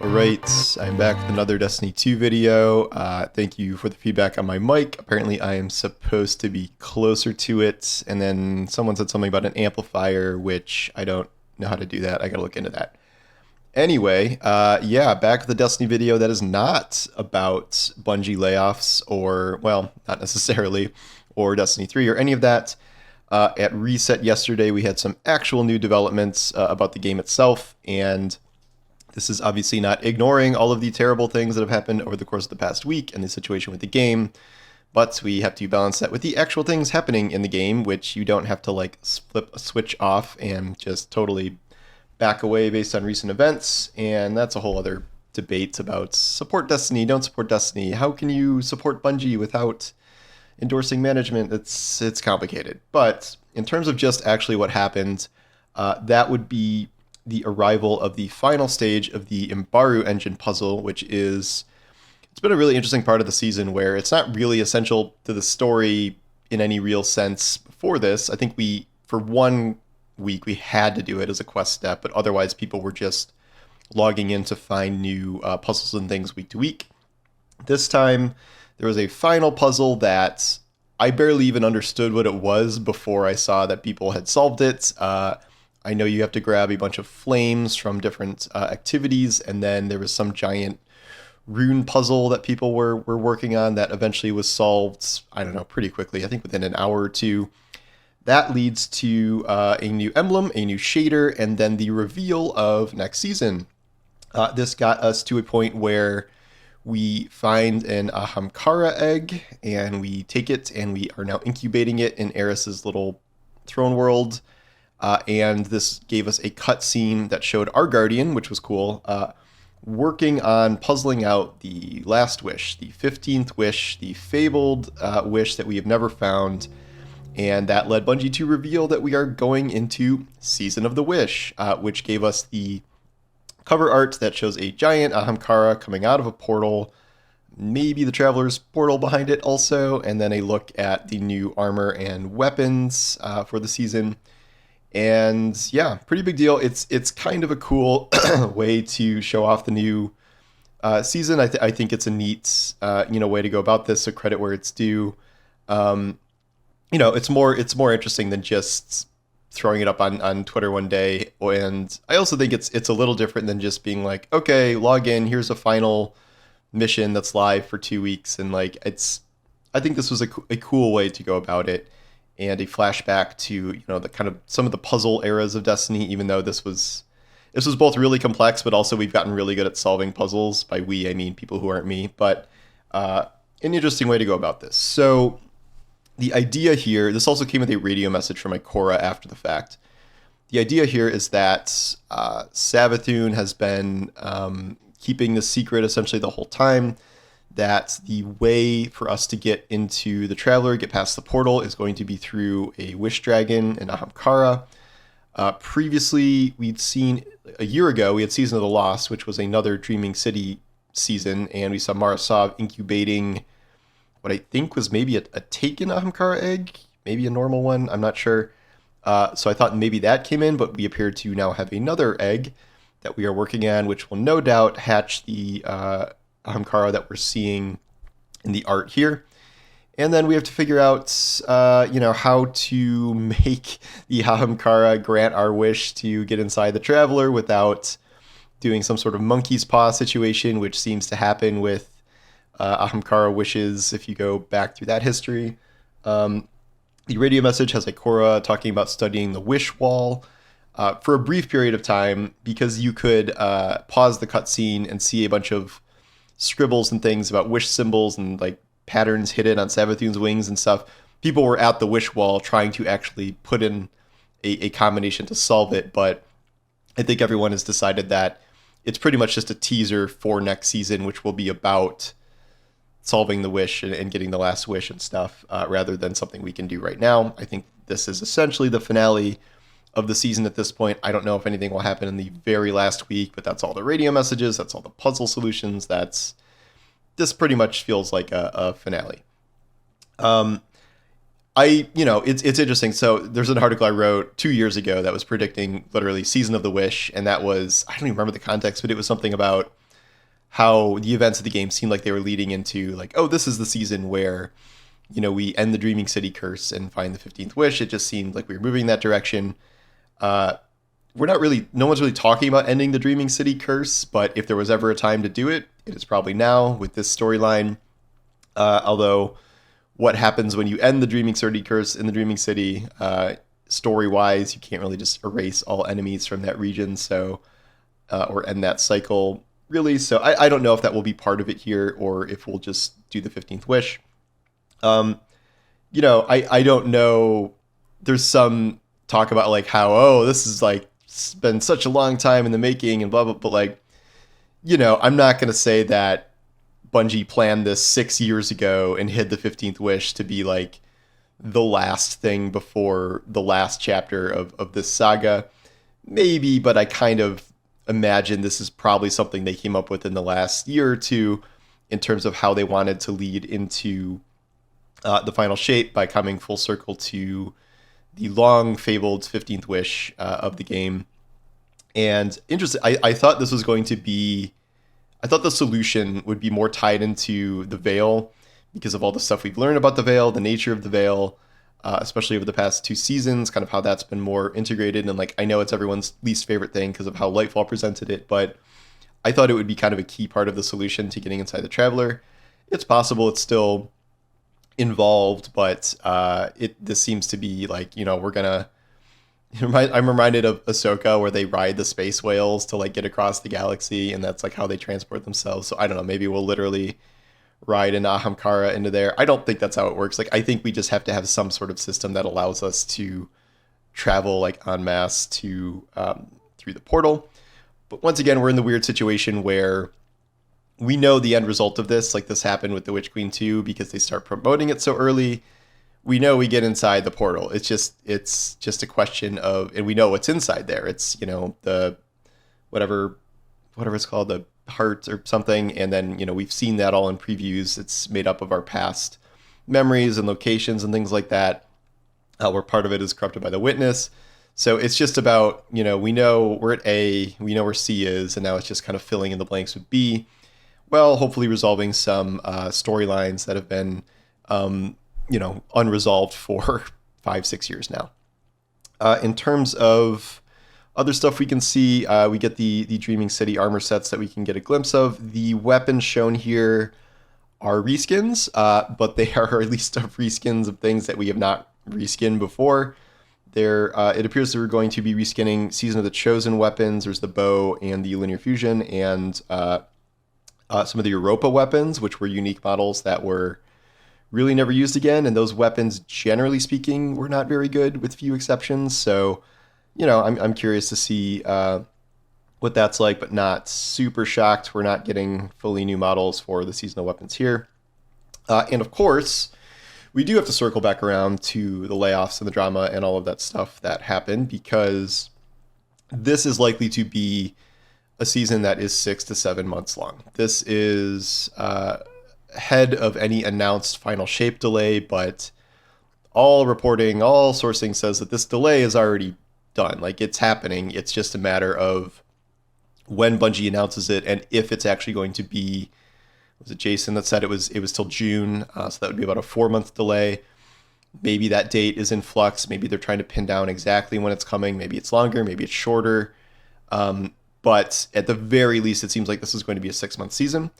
Alright, I'm back with another Destiny 2 video. Thank you for the feedback on my mic. Apparently I am supposed to be closer to it, and then someone said something about an amplifier, which I don't know how to do that. I gotta look into that. Anyway, yeah, back with the Destiny video that is not about Bungie layoffs, or, well, not necessarily, or Destiny 3 or any of that. At Reset yesterday, we had some actual new developments about the game itself, and this is obviously not ignoring all of the terrible things that have happened over the course of the past week and the situation with the game, but we have to balance that with the actual things happening in the game, which you don't have to like flip a switch off and just totally back away based on recent events. And that's a whole other debate about support Destiny, don't support Destiny. How can you support Bungie without endorsing management? It's complicated. But in terms of just actually what happened, that would be the arrival of the final stage of the Imbaru engine puzzle, which is, it's been a really interesting part of the season where it's not really essential to the story in any real sense before this. I think for 1 week, we had to do it as a quest step, but otherwise people were just logging in to find new puzzles and things week to week. This time, there was a final puzzle that I barely even understood what it was before I saw that people had solved it. I know you have to grab a bunch of flames from different activities, and then there was some giant rune puzzle that people were working on that eventually was solved, I don't know, pretty quickly, I think within an hour or two. That leads to a new emblem, a new shader, and then the reveal of next season. This got us to a point where we find an Ahamkara egg, and we take it, and we are now incubating it in Eris's little throne world. And this gave us a cutscene that showed our Guardian, which was cool, working on puzzling out the last wish, the 15th wish, the fabled wish that we have never found. And that led Bungie to reveal that we are going into Season of the Wish, which gave us the cover art that shows a giant Ahamkara coming out of a portal, maybe the Traveler's portal behind it also, and then a look at the new armor and weapons for the season. And yeah, pretty big deal. It's kind of a cool way to show off the new season. I think it's a neat way to go about this. So credit where it's due. It's more interesting than just throwing it up on Twitter one day. And I also think it's a little different than just being like, okay, log in. Here's a final mission that's live for 2 weeks, and like I think this was a cool way to go about it. And a flashback to the kind of some of the puzzle eras of Destiny, even though this was both really complex, but also we've gotten really good at solving puzzles. By we, I mean people who aren't me, but an interesting way to go about this. So the idea here, this also came with a radio message from Ikora after the fact. The idea here is that Savathun has been keeping the secret essentially the whole time, that the way for us to get into the Traveler, get past the portal, is going to be through a Wish Dragon and Ahamkara. Previously, we'd seen, a year ago, we had Season of the Lost, which was another Dreaming City season, and we saw Marasov incubating what I think was maybe a taken Ahamkara egg, maybe a normal one, I'm not sure. So I thought maybe that came in, but we appear to now have another egg that we are working on, which will no doubt hatch the Ahamkara that we're seeing in the art here. And then we have to figure out, how to make the Ahamkara grant our wish to get inside the Traveler without doing some sort of monkey's paw situation, which seems to happen with Ahamkara wishes if you go back through that history. The radio message has Ikora talking about studying the wish wall for a brief period of time, because you could pause the cutscene and see a bunch of scribbles and things about wish symbols and like patterns hidden on Savathun's wings and stuff. People were at the wish wall trying to actually put in a combination to solve it, but I think everyone has decided that it's pretty much just a teaser for next season, which will be about solving the wish and getting the last wish and stuff, rather than something we can do right now. I think this is essentially the finale of the season at this point. I don't know if anything will happen in the very last week, but that's all the radio messages, that's all the puzzle solutions, this pretty much feels like a finale. It's interesting. So there's an article I wrote 2 years ago that was predicting literally Season of the Wish, and that was, I don't even remember the context, but it was something about how the events of the game seemed like they were leading into like, oh, this is the season where, we end the Dreaming City curse and find the 15th wish. It just seemed like we were moving in that direction. No one's really talking about ending the Dreaming City curse, but if there was ever a time to do it, it is probably now with this storyline. Although, what happens when you end the Dreaming City curse in the Dreaming City, story-wise, you can't really just erase all enemies from that region, so or end that cycle, really. So I don't know if that will be part of it here, or if we'll just do the 15th wish. I don't know. There's some talk about like how, oh, this is like been such a long time in the making and blah blah, but like, I'm not gonna say that Bungie planned this 6 years ago and hid the 15th wish to be like the last thing before the last chapter of this saga. Maybe, but I kind of imagine this is probably something they came up with in the last year or two in terms of how they wanted to lead into the final shape by coming full circle to the long fabled 15th wish of the game. And interesting, I thought this was going to be, I thought the solution would be more tied into the Veil because of all the stuff we've learned about the Veil, the nature of the Veil, especially over the past 2 seasons, kind of how that's been more integrated. And like, I know it's everyone's least favorite thing because of how Lightfall presented it, but I thought it would be kind of a key part of the solution to getting inside the Traveler. It's possible it's still involved, but this seems to be like, we're gonna. I'm reminded of Ahsoka where they ride the space whales to like get across the galaxy, and that's like how they transport themselves. So I don't know, maybe we'll literally ride an Ahamkara into there. I don't think that's how it works. Like, I think we just have to have some sort of system that allows us to travel like en masse to through the portal. But once again, we're in the weird situation where we know the end result of this. Like, this happened with the Witch Queen 2 because they start promoting it so early. We know we get inside the portal. It's just a question of, and we know what's inside there. It's, the whatever it's called, the heart or something. And then, we've seen that all in previews. It's made up of our past memories and locations and things like that, where part of it is corrupted by the witness. So it's just about, we know we're at A, we know where C is, and now it's just kind of filling in the blanks with B. Well, hopefully resolving some storylines that have been, unresolved for 5-6 years now. In terms of other stuff we can see, we get the Dreaming City armor sets that we can get a glimpse of. The weapons shown here are reskins, but they are at least reskins of things that we have not reskinned before. It appears that we're going to be reskinning Season of the Chosen weapons. There's the bow and the linear fusion, and some of the Europa weapons, which were unique models that were really never used again. And those weapons, generally speaking, were not very good, with few exceptions. So, I'm curious to see what that's like, but not super shocked we're not getting fully new models for the seasonal weapons here. And of course, we do have to circle back around to the layoffs and the drama and all of that stuff that happened, because this is likely to be a season that is 6 to 7 months long. This is ahead of any announced final shape delay, but all reporting, all sourcing says that this delay is already done. Like, it's happening. It's just a matter of when Bungie announces it and if it's actually going to be. Was it Jason that said it was till June? So that would be about a 4-month delay. Maybe that date is in flux. Maybe they're trying to pin down exactly when it's coming. Maybe it's longer. Maybe it's shorter. But at the very least, it seems like this is going to be a 6-month season.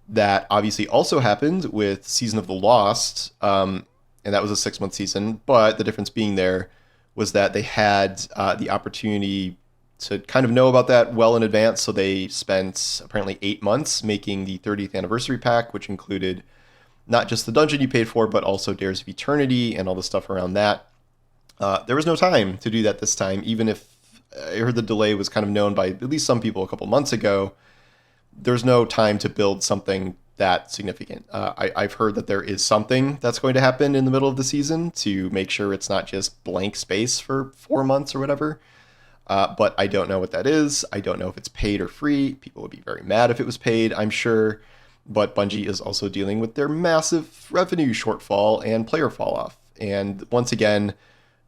That obviously also happened with Season of the Lost, and that was a 6-month season. But the difference being there was that they had the opportunity to kind of know about that well in advance. So they spent apparently 8 months making the 30th anniversary pack, which included not just the dungeon you paid for, but also Dares of Eternity and all the stuff around that. There was no time to do that this time, even if I heard the delay was kind of known by at least some people a couple months ago. There's no time to build something that significant. I've heard that there is something that's going to happen in the middle of the season to make sure it's not just blank space for 4 months or whatever. But I don't know what that is. I don't know if it's paid or free. People would be very mad if it was paid, I'm sure. But Bungie is also dealing with their massive revenue shortfall and player fall off. And once again,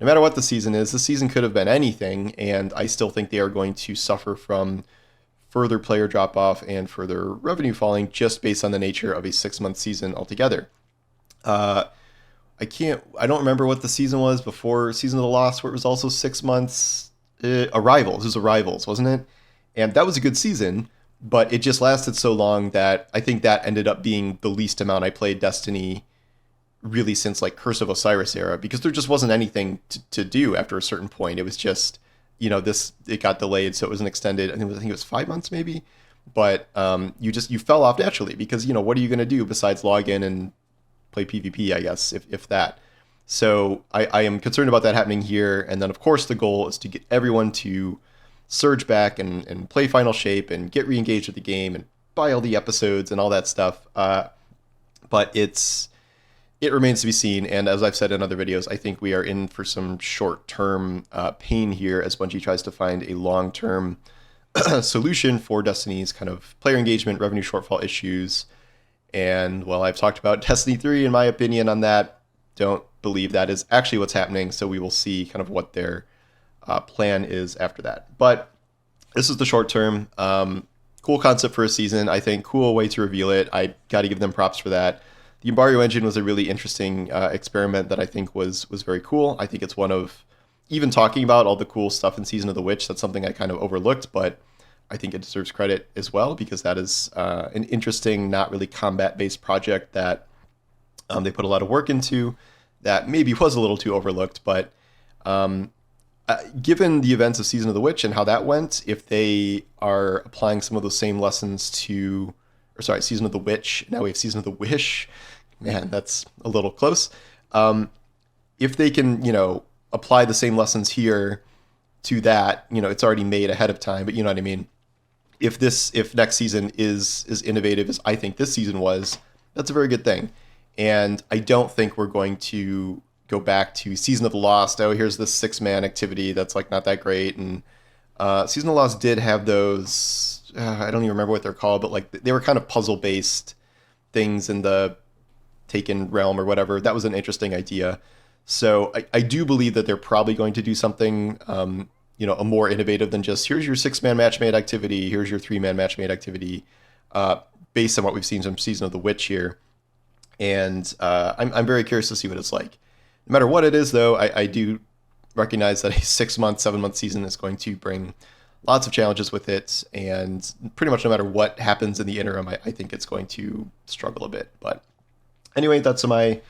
no matter what the season is, the season could have been anything, and I still think they are going to suffer from further player drop off and further revenue falling just based on the nature of a 6-month season altogether. I don't remember what the season was before Season of the Lost, where it was also 6 months. Arrivals, it was Arrivals, wasn't it? And that was a good season, but it just lasted so long that I think that ended up being the least amount I played Destiny really since like Curse of Osiris era, because there just wasn't anything to do after a certain point. It was just, it got delayed, so it was an extended, I think it was 5 months maybe, but you fell off naturally because, what are you going to do besides log in and play PvP, I guess, if that. So I am concerned about that happening here. And then, of course, the goal is to get everyone to surge back and play Final Shape and get re-engaged with the game and buy all the episodes and all that stuff. But it remains to be seen. And as I've said in other videos, I think we are in for some short-term pain here as Bungie tries to find a long-term solution for Destiny's kind of player engagement, revenue shortfall issues. And, well, I've talked about Destiny 3 in my opinion on that. Don't believe that is actually what's happening, so we will see kind of what their plan is after that. But this is the short term. Cool concept for a season, I think. Cool way to reveal it. I got to give them props for that. The Embargo engine was a really interesting experiment that I think was very cool. I think it's one of, even talking about all the cool stuff in Season of the Witch, that's something I kind of overlooked, but I think it deserves credit as well, because that is an interesting, not really combat-based project that they put a lot of work into that maybe was a little too overlooked. But given the events of Season of the Witch and how that went, if they are applying some of those same lessons Season of the Witch, now we have Season of the Wish, man, that's a little close. If they can, apply the same lessons here to that, it's already made ahead of time, but you know what I mean? If next season is innovative as I think this season was, that's a very good thing. And I don't think we're going to go back to Season of the Lost. Oh, here's this 6-man activity that's like not that great. And Season of the Lost did have those, I don't even remember what they're called, but like they were kind of puzzle based things in the Taken realm or whatever. That was an interesting idea. So I do believe that they're probably going to do something, a more innovative than just here's your 6-man match made activity, here's your 3-man match made activity, based on what we've seen from Season of the Witch here. And I'm very curious to see what it's like. No matter what it is, though, I do recognize that a 6-month, 7-month season is going to bring lots of challenges with it. And pretty much no matter what happens in the interim, I think it's going to struggle a bit. But anyway, that's my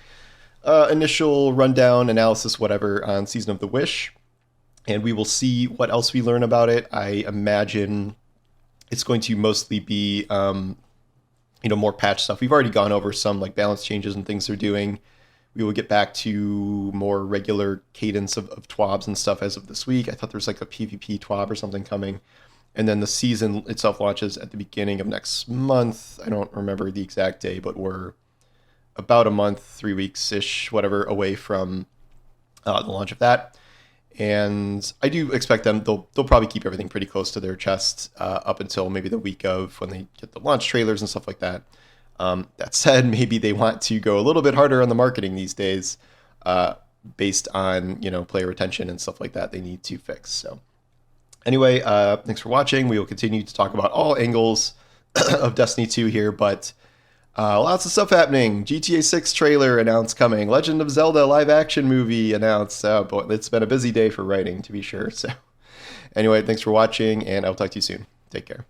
initial rundown, analysis, whatever, on Season of the Wish. And we will see what else we learn about it. I imagine it's going to mostly be more patch stuff. We've already gone over some like balance changes and things they're doing. We will get back to more regular cadence of TWABs and stuff as of this week. I thought there was like a PvP TWAB or something coming. And then the season itself launches at the beginning of next month. I don't remember the exact day, but we're about a month, 3 weeks-ish, whatever, away from the launch of that. And I do expect they'll probably keep everything pretty close to their chest up until maybe the week of when they get the launch trailers and stuff like that. That said, maybe they want to go a little bit harder on the marketing these days, based on player retention and stuff like that they need to fix. So anyway, thanks for watching. We will continue to talk about all angles of Destiny 2 here, but lots of stuff happening. GTA 6 trailer announced coming. Legend of Zelda live action movie announced. Oh boy, it's been a busy day for writing, to be sure. So anyway, thanks for watching, and I'll talk to you soon. Take care.